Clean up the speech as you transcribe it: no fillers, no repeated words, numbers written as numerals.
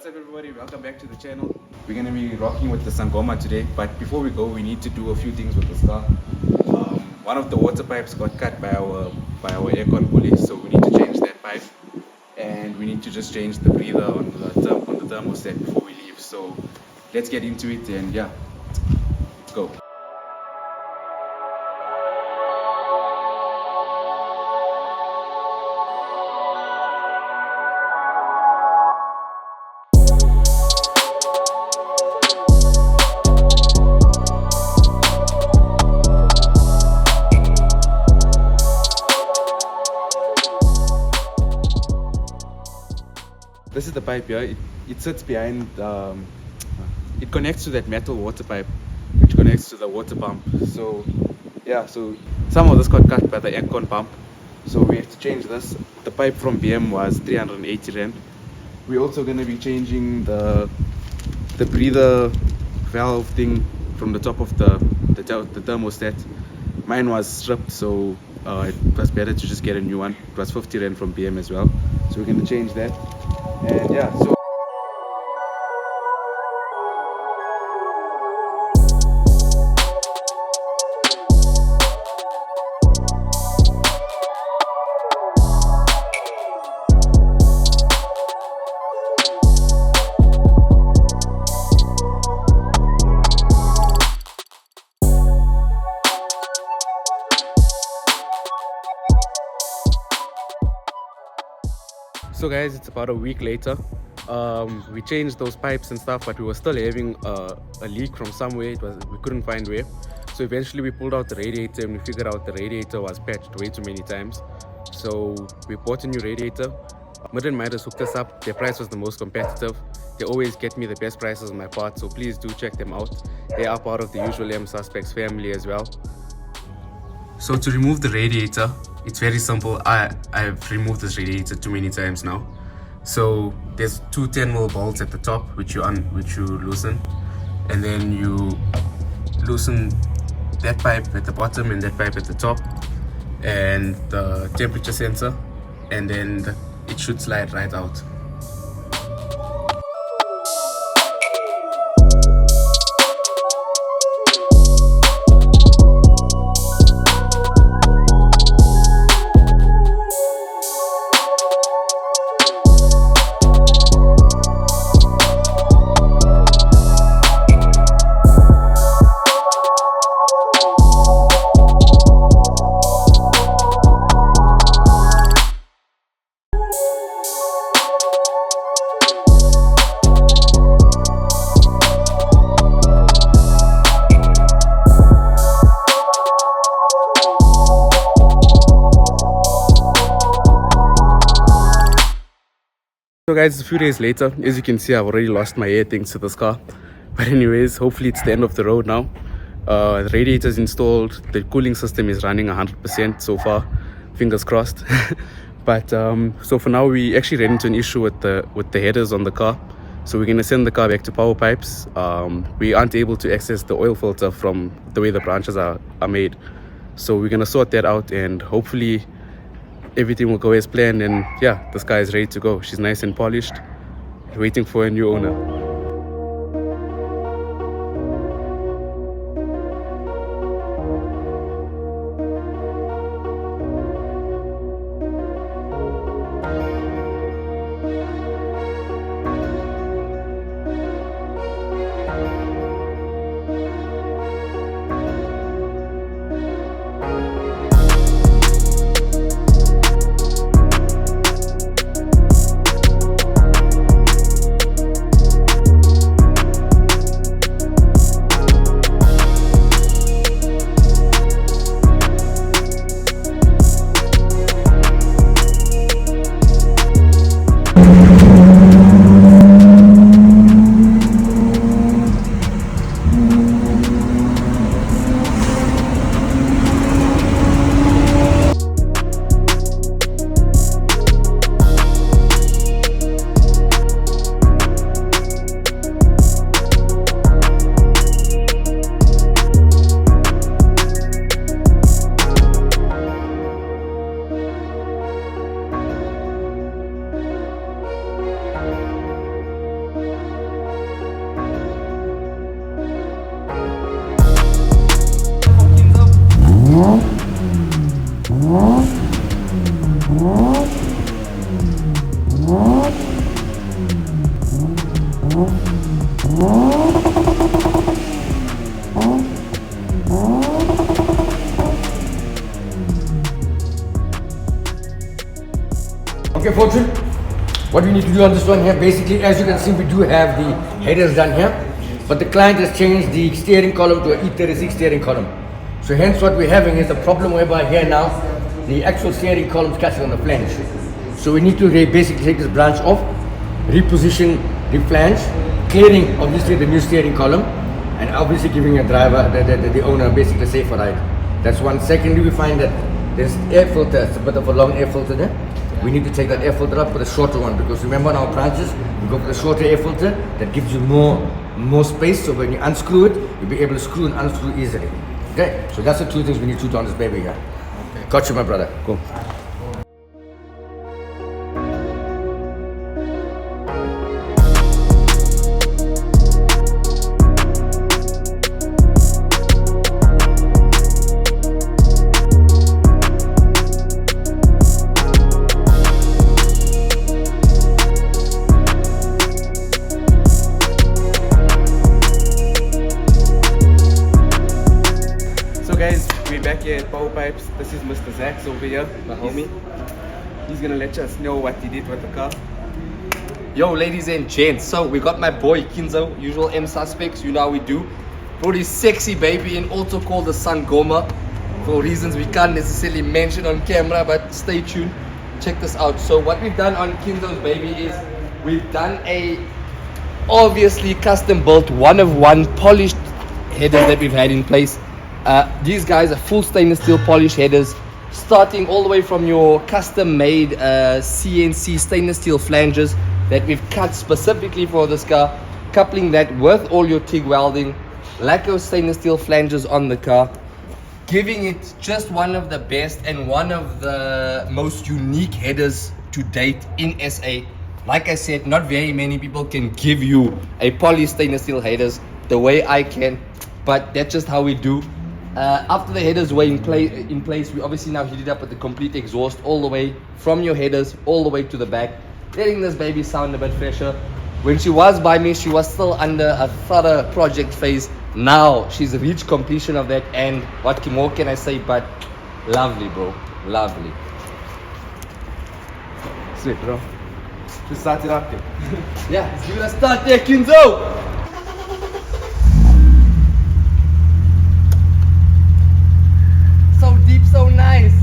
What's up everybody, welcome back to the channel. We're going to be rocking with the Sangoma today, but before we go we need to do a few things with this car. One of the water pipes got cut by our aircon pulley, so we need to change that pipe, and we need to just change the breather on the thermostat before we leave. So let's get into it, and yeah, let's go. This is the pipe here. It sits behind, it connects to that metal water pipe, which connects to the water pump. So yeah, so some of this got cut by the aircon pump, so we have to change this. The pipe from BM was 380 rand. We're also going to be changing the breather valve thing from the top of the thermostat. Mine was stripped, so it was better to just get a new one. It was 50 rand from BM as well, so we're going to change that. And yeah, so guys, it's about a week later. We changed those pipes and stuff, but we were still having a leak from somewhere. We couldn't find where, so eventually we pulled out the radiator and we figured out the radiator was patched way too many times. So we bought a new radiator. Mid and Midas hooked us up. Their price was the most competitive. They always get me the best prices on my parts, so please do check them out. They are part of the Usual M Suspects family as well. So to remove the radiator, it's very simple. I've removed this radiator too many times now. So there's two 10mm bolts at the top which you loosen, and then you loosen that pipe at the bottom and that pipe at the top, and the temperature sensor, and then it should slide right out. So guys, a few days later, as you can see, I've already lost my air thanks to this car. But anyways, hopefully it's the end of the road now. The radiator is installed, the cooling system is running 100% so far, fingers crossed. But so for now, we actually ran into an issue with the headers on the car. So we're going to send the car back to power pipes. We aren't able to access the oil filter from the way the branches are made. So we're going to sort that out, and hopefully everything will go as planned, and yeah, this car is ready to go. She's nice and polished, waiting for a new owner. Okay, Fortune, what we need to do on this one here, basically, as you can see, we do have the headers done here, but the client has changed the steering column to an E36 steering column. So hence what we're having is a problem whereby here now, the actual steering column is catching on the flange. So we need to basically take this branch off, reposition the flange, clearing obviously the new steering column, and obviously giving a driver, the owner, basically a safer ride. That's one. Secondly, we find that there's air filter, it's a bit of a long air filter there. We need to take that air filter up, put a shorter one, because remember on our branches, we go for the shorter air filter that gives you more space, so when you unscrew it, you'll be able to screw and unscrew easily. Okay, so that's the two things we need to do on this baby here. Okay. Got you, my brother. Cool. So guys, we're back here at Power Pipes. This is Mr. Zax over here, my homie. He's gonna let us know what he did with the car. Yo, ladies and gents, so we got my boy Kinzo, usual M suspects, you know how we do. Brought his sexy baby in, also called the Sangoma, for reasons we can't necessarily mention on camera, but stay tuned, check this out. So what we've done on Kinzo's baby is we've done a obviously custom built one of one polished headers that we've had in place. These guys are full stainless steel polished headers, starting all the way from your custom made CNC stainless steel flanges that we've cut specifically for this car, coupling that with all your TIG welding, lacquer stainless steel flanges on the car, giving it just one of the best and one of the most unique headers to date in SA. Like I said, not very many people can give you a poly stainless steel headers the way I can, but that's just how we do. After the headers were in place, we obviously now heat it up with the complete exhaust all the way from your headers all the way to the back, letting this baby sound a bit fresher. When she was by me, she was still under a thorough project phase. Now she's reached completion of that, and what more can I say but lovely, bro, lovely. Sweet, bro. Just start it up here. Yeah, let's give it a start there, Kinzo. So deep, so nice.